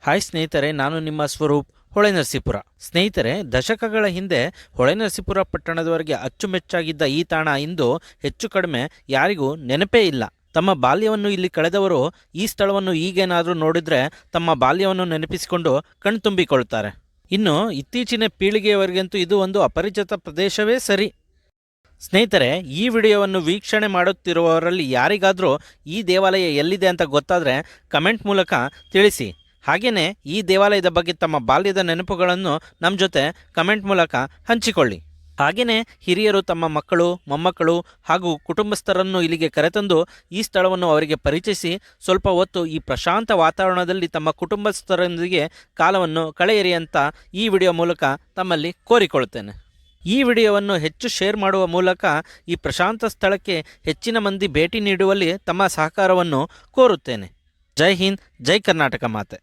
Hi ಸ್ನೇಹಿತರೆ, ನಾನು ನಿಮ್ಮ ಸ್ವರೂಪ್ ಹೊಳೆನರಸೀಪುರ. ಸ್ನೇಹಿತರೆ, ದಶಕಗಳ ಹಿಂದೆ ಹೊಳೆನರಸೀಪುರ ಪಟ್ಟಣದವರೆಗೆ ಅಚ್ಚುಮೆಚ್ಚಾಗಿದ್ದ ಈ ತಾಣ ಇಂದು ಹೆಚ್ಚು ಕಡಿಮೆ ಯಾರಿಗೂ ನೆನಪೇ ಇಲ್ಲ. ತಮ್ಮ ಬಾಲ್ಯವನ್ನು ಇಲ್ಲಿ ಕಳೆದವರು ಈ ಸ್ಥಳವನ್ನು ಈಗೇನಾದರೂ ನೋಡಿದರೆ ತಮ್ಮ ಬಾಲ್ಯವನ್ನು ನೆನಪಿಸಿಕೊಂಡು ಕಣ್ತುಂಬಿಕೊಳ್ತಾರೆ. ಇನ್ನು ಇತ್ತೀಚಿನ ಪೀಳಿಗೆಯವರಿಗಂತೂ ಇದು ಒಂದು ಅಪರಿಚಿತ ಪ್ರದೇಶವೇ ಸರಿ. ಸ್ನೇಹಿತರೆ, ಈ ವಿಡಿಯೋವನ್ನು ವೀಕ್ಷಣೆ ಮಾಡುತ್ತಿರುವವರಲ್ಲಿ ಯಾರಿಗಾದರೂ ಈ ದೇವಾಲಯ ಎಲ್ಲಿದೆ ಅಂತ ಗೊತ್ತಾದರೆ ಕಮೆಂಟ್ ಮೂಲಕ ತಿಳಿಸಿ. ಹಾಗೆಯೇ ಈ ದೇವಾಲಯದ ಬಗ್ಗೆ ತಮ್ಮ ಬಾಲ್ಯದ ನೆನಪುಗಳನ್ನು ನಮ್ಮ ಜೊತೆ ಕಮೆಂಟ್ ಮೂಲಕ ಹಂಚಿಕೊಳ್ಳಿ. ಹಾಗೆಯೇ ಹಿರಿಯರು ತಮ್ಮ ಮಕ್ಕಳು, ಮೊಮ್ಮಕ್ಕಳು ಹಾಗೂ ಕುಟುಂಬಸ್ಥರನ್ನು ಇಲ್ಲಿಗೆ ಕರೆತಂದು ಈ ಸ್ಥಳವನ್ನು ಅವರಿಗೆ ಪರಿಚಯಿಸಿ ಸ್ವಲ್ಪ ಹೊತ್ತು ಈ ಪ್ರಶಾಂತ ವಾತಾವರಣದಲ್ಲಿ ತಮ್ಮ ಕುಟುಂಬಸ್ಥರೊಂದಿಗೆ ಕಾಲವನ್ನು ಕಳೆಯಿರಿ ಅಂತ ಈ ವಿಡಿಯೋ ಮೂಲಕ ತಮ್ಮಲ್ಲಿ ಕೋರಿಕೊಳ್ಳುತ್ತೇನೆ. ಈ ವಿಡಿಯೋವನ್ನು ಹೆಚ್ಚು ಶೇರ್ ಮಾಡುವ ಮೂಲಕ ಈ ಪ್ರಶಾಂತ ಸ್ಥಳಕ್ಕೆ ಹೆಚ್ಚಿನ ಮಂದಿ ಭೇಟಿ ನೀಡುವಲ್ಲಿ ತಮ್ಮ ಸಹಕಾರವನ್ನು ಕೋರುತ್ತೇನೆ. ಜೈ ಹಿಂದ್, ಜೈ ಕರ್ನಾಟಕ ಮಾತೆ.